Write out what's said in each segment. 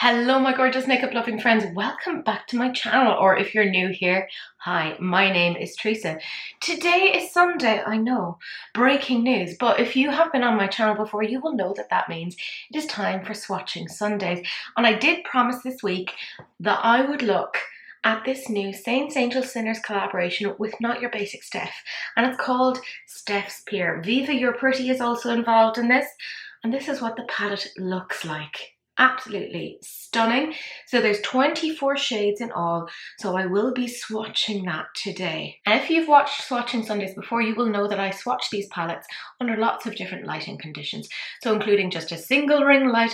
Hello my gorgeous makeup loving friends, welcome back to my channel, or if you're new here, hi, my name is Teresa. Today is Sunday, I know, breaking news, but if you have been on my channel before, you will know that that means it is time for swatching Sundays. And I did promise this week that I would look at this new Saints, Angels, Sinners collaboration with Not Your Basic Steph, and it's called Steph's Pier. Viva You're Pretty is also involved in this, and this is what the palette looks like. Absolutely stunning. So there's 24 shades in all, so I will be swatching that today. And if you've watched Swatching Sundays before, you will know that I swatch these palettes under lots of different lighting conditions. So including just a single ring light,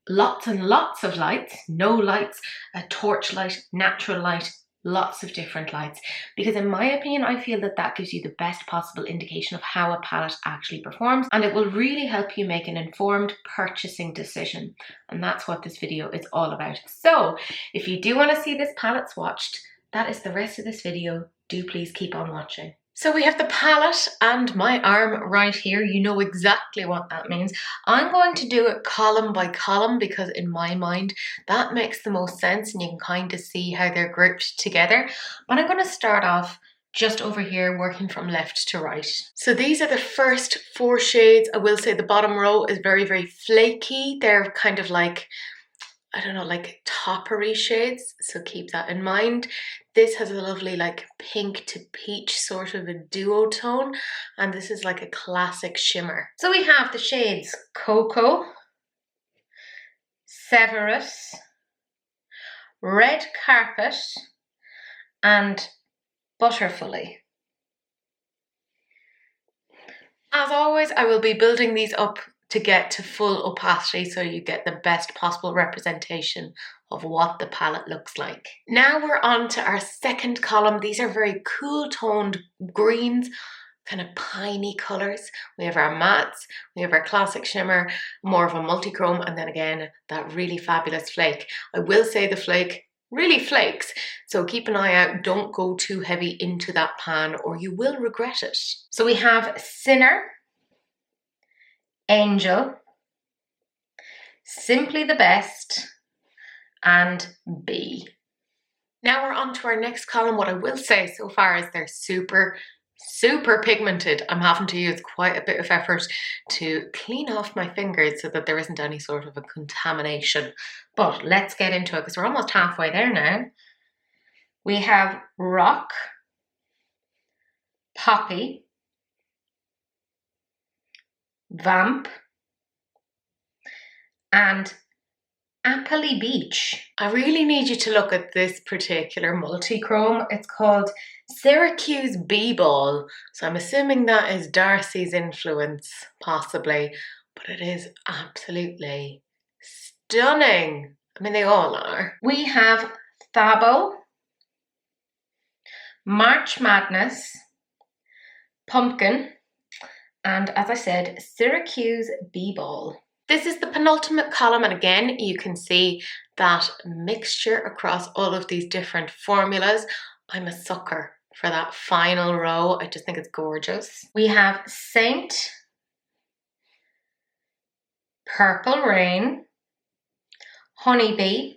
lots and lots of lights, no lights, a torch light, natural light, lots of different lights, because in my opinion I feel that that gives you the best possible indication of how a palette actually performs, and it will really help you make an informed purchasing decision, and that's what this video is all about. So if you do want to see this palette swatched, that is the rest of this video. Do please keep on watching. So we have the palette and my arm right here. You know exactly what that means. I'm going to do it column by column because in my mind that makes the most sense and you can kind of see how they're grouped together. But I'm going to start off just over here working from left to right. So these are the first 4 shades. I will say the bottom row is very, very flaky. They're kind of like, I don't know, like toppery shades, so keep that in mind. This has a lovely like pink to peach sort of a duotone, and this is like a classic shimmer. So we have the shades Cocoa, Severus, Red Carpet, and Butterfly. As always, I will be building these up to get to full opacity so you get the best possible representation of what the palette looks like. Now we're on to our second column. These are very cool toned greens, kind of piney colours. We have our mattes, we have our classic shimmer, more of a multi-chrome, and then again that really fabulous flake. I will say the flake really flakes, so keep an eye out. Don't go too heavy into that pan or you will regret it. So we have Sinner, Angel, Simply the Best, and B. Now we're on to our next column. What I will say so far is they're super pigmented. I'm having to use quite a bit of effort to clean off my fingers so that there isn't any sort of a contamination. But let's get into it because we're almost halfway there now. We have Rock, Poppy, Vamp, and Appley Beach. I really need you to look at this particular multi-chrome. It's called Syracuse B-Ball. So I'm assuming that is Darcy's influence, possibly, but it is absolutely stunning. I mean, they all are. We have Thabo, March Madness, Pumpkin, and as I said, Syracuse B-Ball. This is the penultimate column, and again you can see that mixture across all of these different formulas. I'm a sucker for that final row. I just think it's gorgeous. We have Saint, Purple Rain, Honeybee,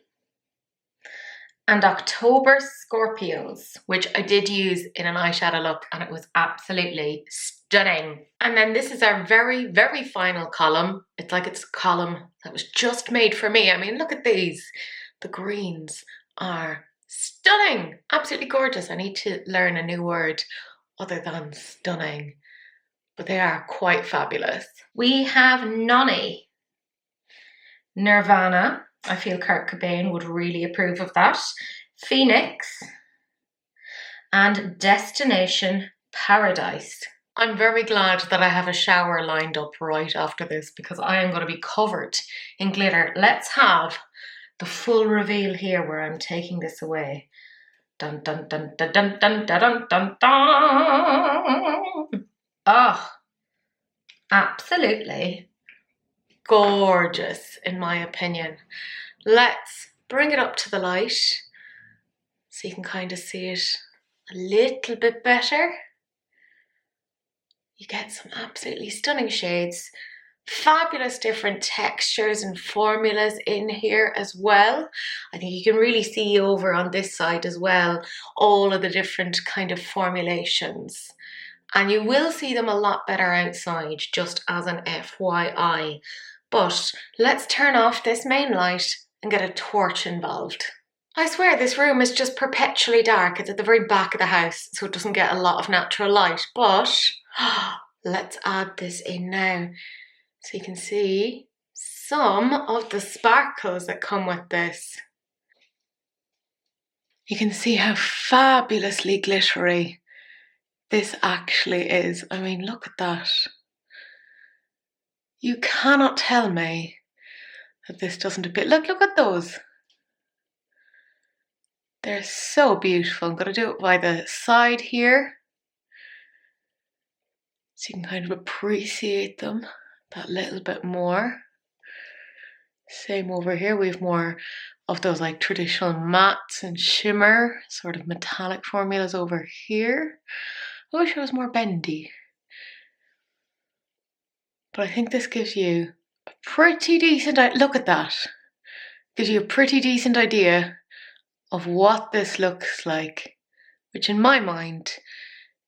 and October Scorpios, which I did use in an eyeshadow look and it was absolutely stunning. And then this is our very final column. It's like it's a column that was just made for me. I mean, look at these. The greens are stunning, absolutely gorgeous. I need to learn a new word other than stunning, but they are quite fabulous. We have Nonny, Nirvana. I feel Kurt Cobain would really approve of that. Phoenix, and Destination Paradise. I'm very glad that I have a shower lined up right after this because I am going to be covered in glitter. Let's have the full reveal here where I'm taking this away. Dun dun dun dun dun dun dun dun dun. Oh, absolutely gorgeous in my opinion. Let's bring it up to the light so you can kind of see it a little bit better. You get some absolutely stunning shades Fabulous different textures and formulas in here as well. I think you can really see over on this side as well all of the different kind of formulations. And you will see them a lot better outside, just as an FYI. But let's turn off this main light and get a torch involved. I swear this room is just perpetually dark. It's at the very back of the house, so it doesn't get a lot of natural light. But let's add this in now so you can see some of the sparkles that come with this. You can see how fabulously glittery this actually is. I mean, look at that. You cannot tell me that this doesn't appear. Look at those. They're so beautiful. I'm going to do it by the side here, so you can kind of appreciate them that little bit more. Same over here, we have more of those like traditional mattes and shimmer, sort of metallic formulas over here. I wish it was more bendy. But I think this gives you a pretty decent, look at that. Gives you a pretty decent idea of what this looks like, which in my mind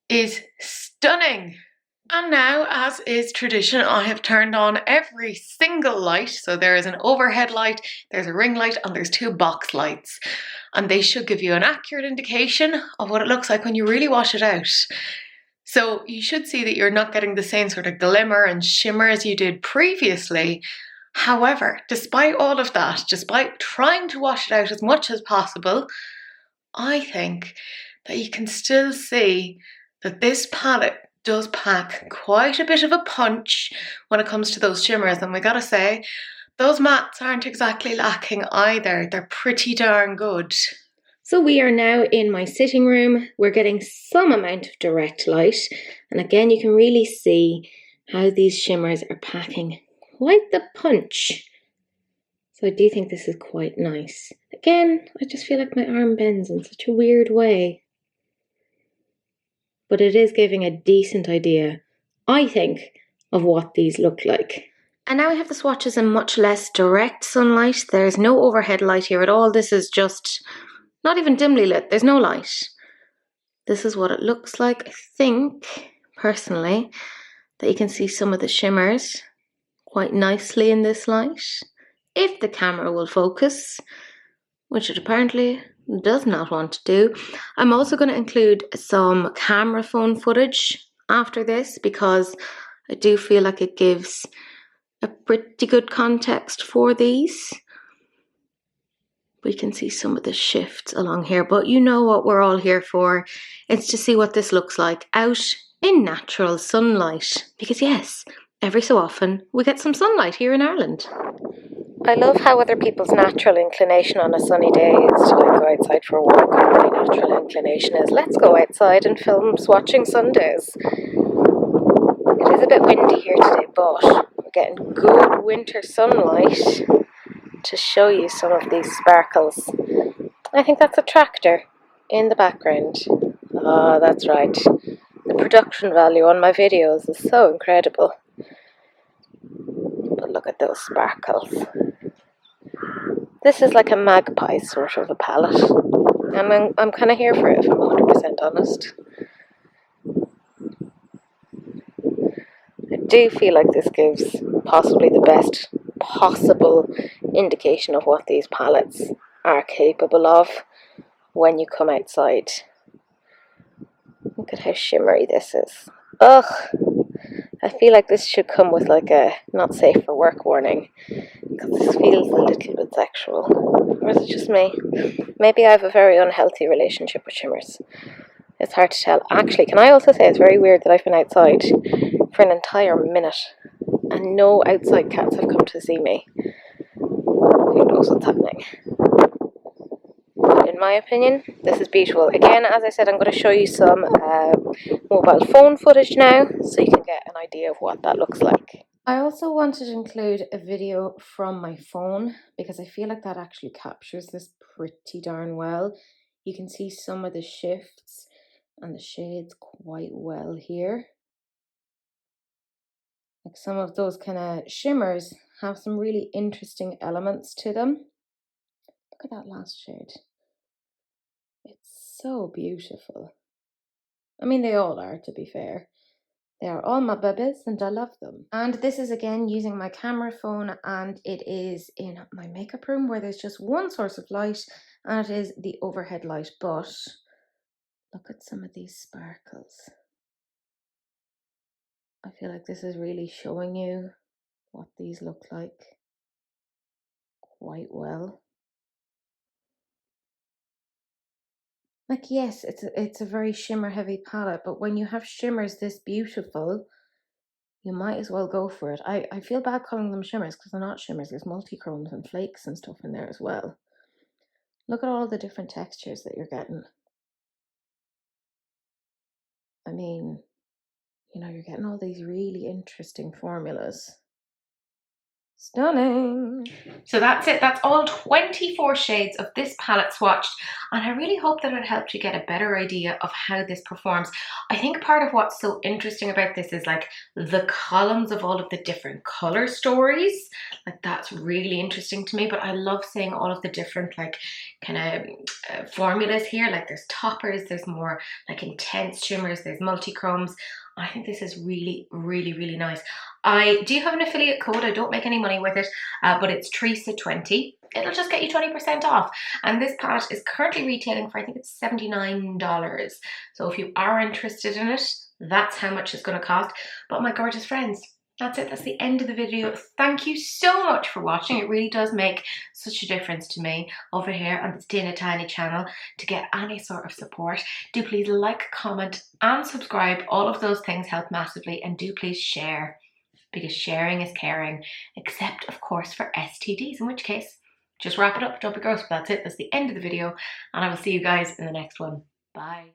is stunning. And now, as is tradition, I have turned on every single light. So there is an overhead light, there's a ring light, and there's 2 box lights. And they should give you an accurate indication of what it looks like when you really wash it out. So you should see that you're not getting the same sort of glimmer and shimmer as you did previously. However, despite all of that, despite trying to wash it out as much as possible, I think that you can still see that this palette does pack quite a bit of a punch when it comes to those shimmers. And we gotta say, those mattes aren't exactly lacking either. They're pretty darn good. So we are now in my sitting room. We're getting some amount of direct light. And again, you can really see how these shimmers are packing quite the punch. So I do think this is quite nice. Again, I just feel like my arm bends in such a weird way. But it is giving a decent idea, I think, of what these look like. And now I have the swatches in much less direct sunlight. There's no overhead light here at all. This is just not even dimly lit. There's no light. This is what it looks like. I think, personally, that you can see some of the shimmers quite nicely in this light. If the camera will focus, which it apparently does not want to do. I'm also going to include some camera phone footage after this because I do feel like it gives a pretty good context for these. We can see some of the shifts along here, but you know what we're all here for. It's to see what this looks like out in natural sunlight. Because yes, every so often we get some sunlight here in Ireland. I love how other people's natural inclination on a sunny day is to like go outside for a walk. My natural inclination is let's go outside and film swatching Sundays. It is a bit windy here today, but we're getting good winter sunlight to show you some of these sparkles. I think that's a tractor in the background. Ah, that's right. The production value on my videos is so incredible. But look at those sparkles. This is like a magpie sort of a palette, and I'm kind of here for it if I'm 100% honest. I do feel like this gives possibly the best possible indication of what these palettes are capable of when you come outside. Look at how shimmery this is. Ugh! I feel like this should come with like a not safe for work warning, because this feels a little bit sexual. Or is it just me? Maybe I have a very unhealthy relationship with shimmers. It's hard to tell. Actually, can I also say it's very weird that I've been outside for an entire minute and no outside cats have come to see me. Who knows what's happening? But in my opinion, this is beautiful. Again, as I said, I'm going to show you some mobile phone footage now so you can get an idea of what that looks like. I also wanted to include a video from my phone because I feel like that actually captures this pretty darn well. You can see some of the shifts and the shades quite well here. Like some of those kind of shimmers have some really interesting elements to them. Look at that last shade. It's so beautiful. I mean, they all are, to be fair. They are all my babies and I love them. And this is again using my camera phone, and it is in my makeup room where there's just one source of light, and it is the overhead light. But look at some of these sparkles. I feel like this is really showing you what these look like quite well. Like, yes, it's a very shimmer heavy palette, but when you have shimmers this beautiful, you might as well go for it. I feel bad calling them shimmers because they're not shimmers. There's multi-chromes and flakes and stuff in there as well. Look at all the different textures that you're getting. I mean, you know, you're getting all these really interesting formulas. Stunning. So that's it. That's all 24 shades of this palette swatched, and I really hope that it helped you get a better idea of how this performs. I think part of what's so interesting about this is like the columns of all of the different color stories. Like that's really interesting to me, but I love seeing all of the different like kind of formulas here. Like there's toppers, there's more like intense shimmers, there's multi-chromes. I think this is really, really, really nice. I do have an affiliate code. I don't make any money with it, but it's Teresa20. It'll just get you 20% off. And this palette is currently retailing for, I think it's $79. So if you are interested in it, that's how much it's going to cost. But my gorgeous friends, that's it. That's the end of the video. Thank you so much for watching. It really does make such a difference to me over here on the Teeny Tiny channel to get any sort of support. Do please like, comment and subscribe. All of those things help massively, and do please share, because sharing is caring, except of course for STDs, in which case just wrap it up, don't be gross. But that's it. That's the end of the video, and I will see you guys in the next one. Bye.